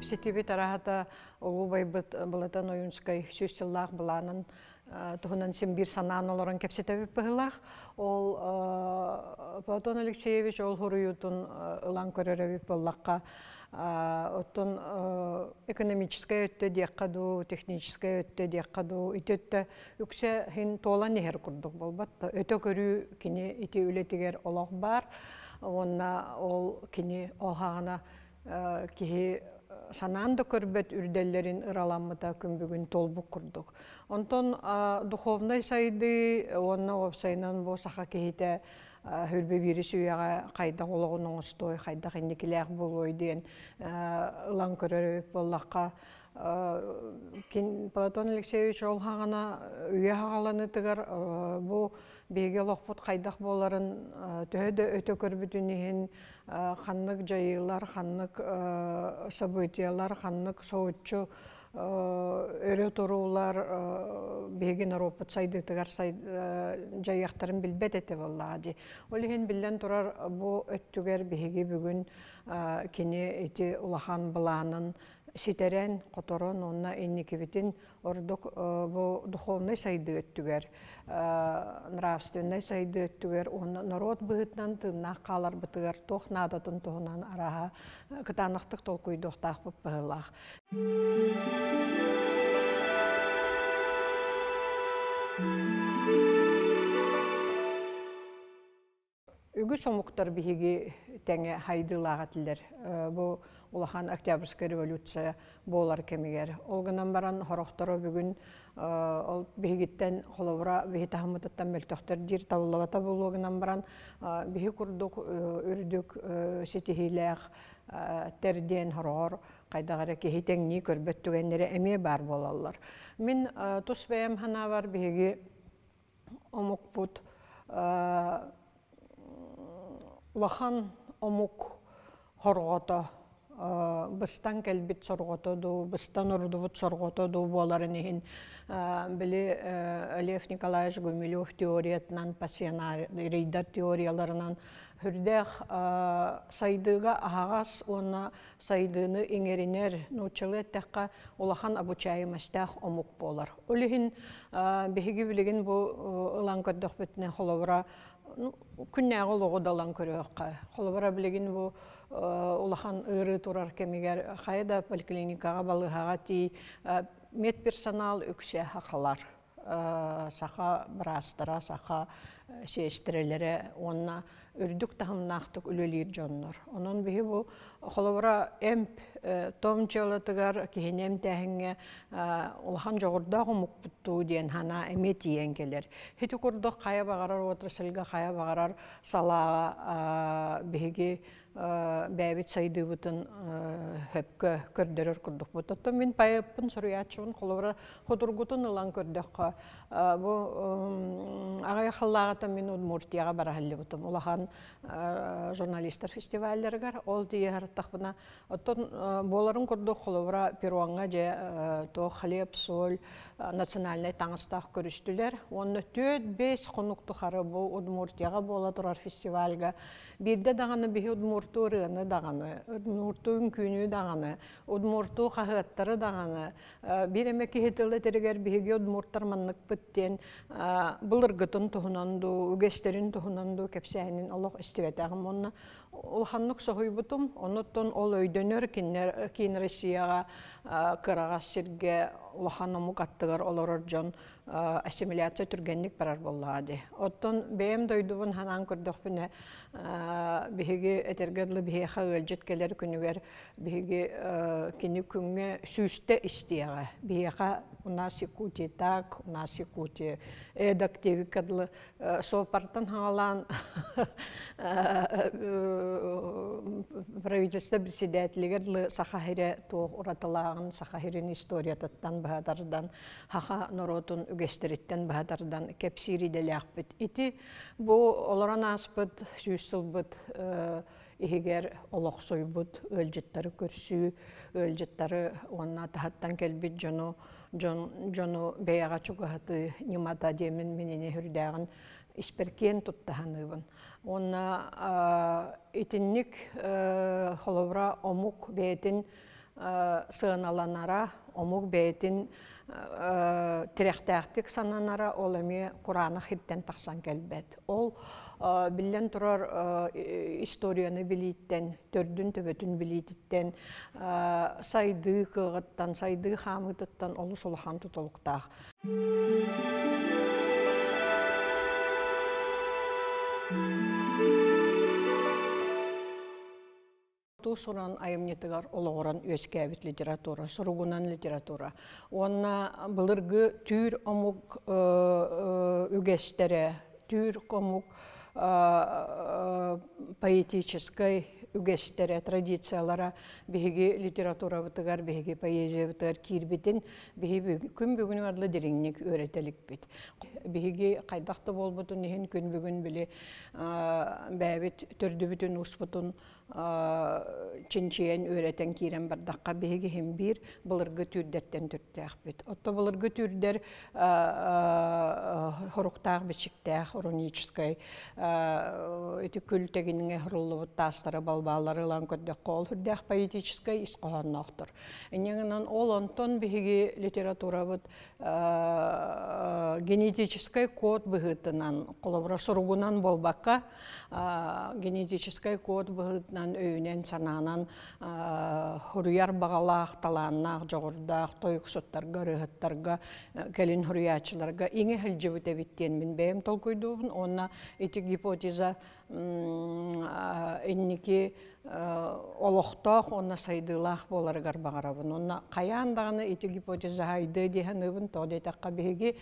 кепсетиби тарахата олубай балатан Ойунской сюстиллах баланын тухунан симбир санаан олорон кепсетеби пыхылах. Ол Платона Алексеевич ол хуруютун ылан көрөрөби боллакка. Оттон экономическая өттө дияккаду, техническая өттө дияккаду, итөттө үксе хин толан нехер курдук болбат. Өтө көрүү кини ити үлетигер олох бар. Онна ол кини олхагана кихи санаанды көрбөт үрделлерин ыраламмыта күнбүгүн толбук курдук. Онтон духовный сайды, онна опсайнан бу саха кихите хүрбе бири сүйяга кайда ологунун остой, кайда кинекилек болой деген ылан көрөрөп боллакка. Платон Алексеевич олхагана үйе хагаланы тыгар бу беге лохпут кайдак боларын төһөдө өтө көрбүтүнүн ханнык жайылар, ханнык событиялар, ханнык соочу өрө турулар беген аропут сайды тыгар жайяктарын билбет эте боллади. Ол хин билен турар бу өттүгер беги бүгүн кини эти улахан баланын ситерен, которон, онна инникибитин ордук бу духовный сайды өттүгер, нравственный сайды өттүгер, онна народ быгытнан тынна калар бытыгар тох надатын тоһунан араха кытаныктык толкуйдуктак быпылах. Үгү сомуктар биһиги теңе хайдылага тилер. Бу улахан Октябрьская революция болар кемигер. Олгынан баран хорохторо бүгүн ол биһигиттен холовра биһи тахмытыттан мөлтөхтөр дир табыллабата болугынан баран биһи курдук үрдүк сетихилех терден хорор кайдагара кихи теңни көрбөттүгеннере эме бар болалар. Мен тус бэм хана бар биһиги омукпут улахан омук хоргото быстан келбит сорготоду, быстан урдубут сорготоду боларын ихин били Лев Николаевич Гумилев теориятынан, пассионарийдар теорияларынан хүрдэх сайдыга ахагас, оны сайдыны иңеринер нучылы тәкка улахан обучаемастах омук болар. Олихин бихиги билигин бу ылан көрдөх бітіне холовра күннәгы олығы далан көрөкка. Холовра билигин бу улахан ыры турар кемигер хайда поликлиникага балыхага ти медперсонал үксе хакалар. Саха брастара, саха сестрелере, онна үрдүк тахымнақтық үлелер жоннор. Онон биһи бу холовра эмп томчалатыгар кихинем тәһиңе улахан жогурда гомукпутту диен хана эме тиен келер. Хити курдук кая багарар отраслга кая багарар салага биһиги бәбит сайдыбытын хөпкө көрдөрөр курдук бутатта мен пайыппын соруячун холовра ходургутун ылан көрдөккө бу агай халлагата мен Удмуртияга барахаллы бутум. Улахан журналисттер фестивальлергер ол дияртахбына оттон боларын курдук холовра перуанга же то хлеб, соль, Национальной таңыстах көрүштүлер. Онны 4-5 конукту хары бу Удмуртияга бола турар фестивальга. Бирде даганы биһи Удмурту рыны даганы, Удмуртуң күнү даганы, Удмурту хагыттары даганы. Биреме кихетеле терегер биһиги Удмурттар маннык биттен булыргытын тухунанду, үгестерин тухунанду кепсәһинин олох истебетагым онна улханнык сохуйбутум, оноттон ол өйдөнөр кин Россияга кырагас сирге улаханамук аттыгар олорор жон ассимиляция түргенник барар боллады. Оттон бэм дойдубун ханан көрдөкпүнө биһиги этергерлы биһиха өлжеткелер күнүгер биһиги кини күнгө сүүстө истияга биһиха у нас Якутия так, у нас Якутия эдак тевикадлы сопартан хагалан правительство председателигерлы сахахире туох ураталагын сахахирин историятаттан баһадардан хаха норотун үгестериттен баһадардан кепсириделяхпыт ити бу олоран аспыт сүүсылбыт ихигер олохсойбут өлжеттары көрсүү өлжеттары онна тахаттан келбит жону бэяга чугахаты нимата демин менене хүрдәгын исперкен туттаханыбын. Онна итинник холовра омук бетин сыаналанара, омук бәйтин тирехтәхтик сананара ол эми Курана хиттен тахсан келбет. Ол билен турар историяны билиттен, төрдүн төбөтүн билиттен, сайды кыгыттан, сайды хамытыттан олу солахан тутолуктах. Суран айымнетігар олығыран өскәбіт литература, сұруғынан литература. Онна бұлырғы түр омук үгестері, түр омук поэтической үгестері, традициялара беге литература бұтығар, беге поэзия бұтығар кирбетін, беге күн бүгін арлы дереңнек өретелік бет. Беге қайдақты бол бұтын, ехін күн бүгін біле бәбет түрді бүтін ұспытын чинчиен өретен кирен бардаққа беге хем бір бұлырғы түрдерттен түрттәқ бет. Отто бұлырғы түрдер хоруқтақ бішіктәқ, уронической, эти күлтегініңе хұрылы бұттастары балбалары лан көддек қол хүрдәқ поэтической исқоғаннақтыр. Энеңінен ол онтон беге литература бұд генетической код бұғытынан, қолыбыра сұрғынан болбаққа генетической код бұғытынан өйінен сананан хұрияр бағалақ, таланнақ, жоғырдақ, тойықсоттарға, рығыттарға, кәлін хұриячыларға еңе хілжі біттен мен бәйім тол көйдуғын. Онна эти гипотеза энники олоқтақ, онна сайдылақ боларығар бағарабын. Онна қаяндағыны эти гипотеза хайды деханыбын тоғдетаққа беге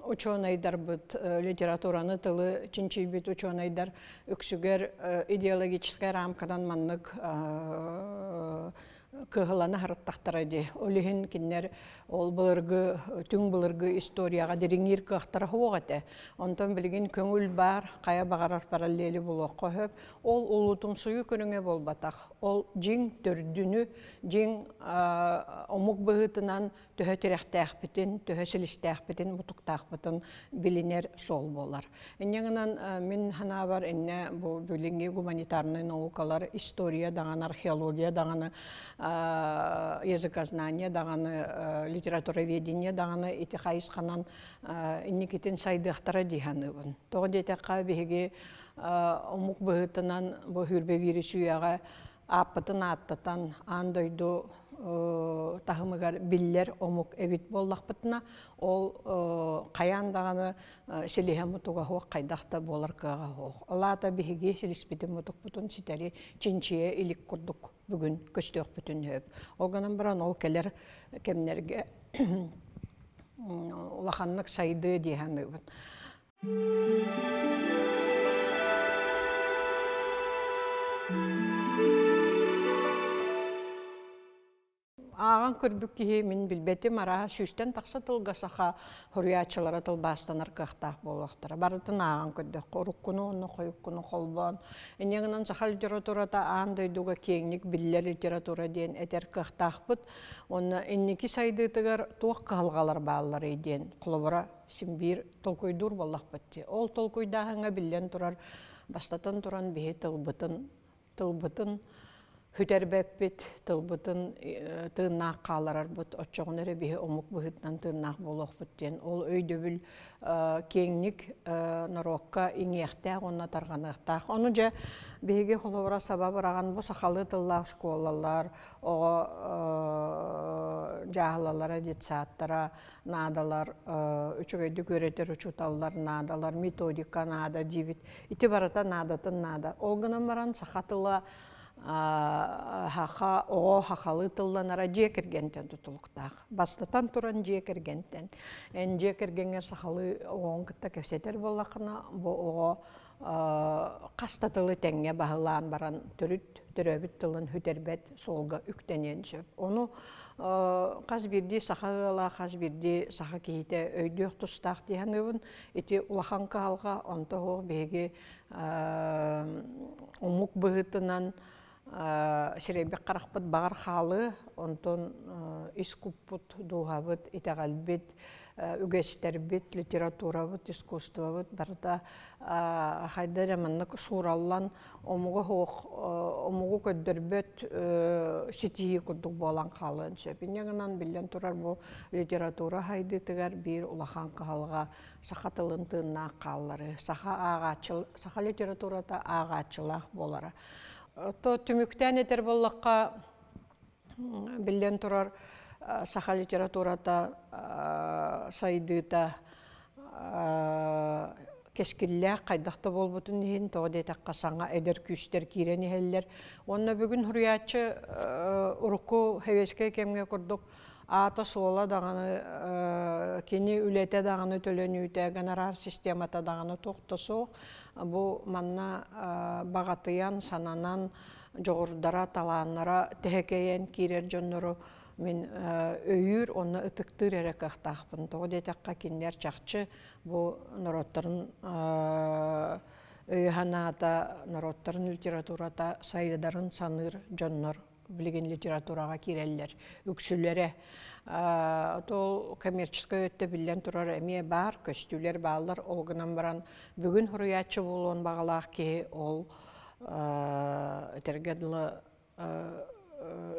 ученайдар бұд литератураны тылы чинчил бит ученайдар үксүгер идеологическая рамкадан маннык кыһыланы харыттахтар эди. Олиһин киннер ол былыргы, түң былыргы историяға дереңир кыахтара хуогате. Онтон билген көңүл бар, кая багарар параллели булок көһөп, ол улутун суyu көрүңө болбатах. Ол жиң төрдүнү, жиң омук быһытынан төһө тирехтәхбитин, төһө силистәхбитин, бутуктахбитин билинер сол болар. Эннеңнен мен хана бар энне бу билинги гуманитарный наукалар, история даган, археология даган, языкознание даганы, литературоведение даганы эти хайысқанан инникитин сайдыхтара диханыбын. Тоғдетаққа беге омук быһытынан бу хүрбе вирусуяға аппытын аттатан андойду тахымыгар биллер омук эбит боллақпытына ол қаяндағаны селиһе мутуға хоқ қайдақта болар кыға хоқ. Алата беге селиспеті мутуқ бұтын ситәрі чинчие илік құрдық бүгін көстөк бүтін өп. Олғанан біран ол келер кемнерге улаханлык сайды диханыбын. Аған көрбік кейі мен білбеті мараға шүштен тақса тылға саха хұрыячылары тылбастан арқақтақ болуқтыр. Барытын аған көрдік, қорыққыны, оны қойыққыны қолбан. Енеңінен саха литературата аған дойдуға кеңнік білілер литература дейін әтер қақтақ бұд. Оны еннекі сайдытығар туақ қағалғалар бағалар еден. Құлыбыра симбир толкойдур болақ бітті. Ол толкойдағыңа білен тұрар, бастатан тұран бейі тылбытын, Хүтәрбәппет тылбытын тыыннақ қаларар бұд, отчоғын әрі бейі омық бұхытнан тыыннақ болуқ бұттен. Ол өйдөбіл кеңнік нарокка иңеқтәқ, онна тарғанықтақ. Оны жа бейге қолуыра сабабы раған бұл сақалы тыллақ школалар, жағылалара, детсаттара, надалар, үчігейді көретер үчуталар, надалар, методика нада, дивит. Ити барата надатын нада. Олғынан баран сақатыла хаха оға хақалы тылланара жекергентен тұтылықтақ. Бастатан тұран жекергентен. Ән жекергенге сақалы оғын кітті кәпсетер болақына бұл оға қастатылы тәңге бағылан баран түрөбіт тылын хүтербет солға үктенен сөп. Оны қаз бірді сақағыла, қаз бірді сақы кейті өйдіқ тұстақ дейінігін, еті ұлақан қағалға онты оғы беге ұмық бұғытынан Серебек қарақпыт бағар қалы, онтон искуппут, дугабыт, итагалбит, үгэстербит, литературабыт, искусствабыт, барда хайдараманнык сураллан омугу көддөрбөт ситии курдук болан қалын сөпиннегынан билен турар бу литература хайдытыгар бир улахан калга саха тылын тыынна каллары, саха литературата агачылах болара. То түмүктен этер боллакка билен турар саха литературата сайдыта кескиллях кайдакта болбутун ин тоодетакка саңа эдер күстер кирени хеллер. Онна бүгүн хуриячы урку хевеске кемге курдук ата сола даганы кени үлете даганы төлөнүүтэ гонорар системата даганы токтосо бу манна багатыян сананан жогордара талааннара техекейен кирер жоннору мен өйүр онна ытыктыр эрекактахпын. Тоодетакка киндер чакчы бу народтарын өйханата народтарын литературата сайдарын саныр жоннор билген литературага киреллер, үксүлере. Тол коммерческий өттө билен турар эме бар, көстүлер баалар олгунан баран бүгүн хуруячы болуун багалаак ки ол этергедлы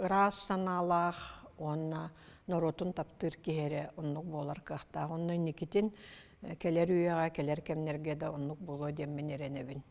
рас саналах, онна норотун таптыр киере оннук болар кахта. Онна никитин келер үйага, келер кемнерге да оннук боло деммен эренебин.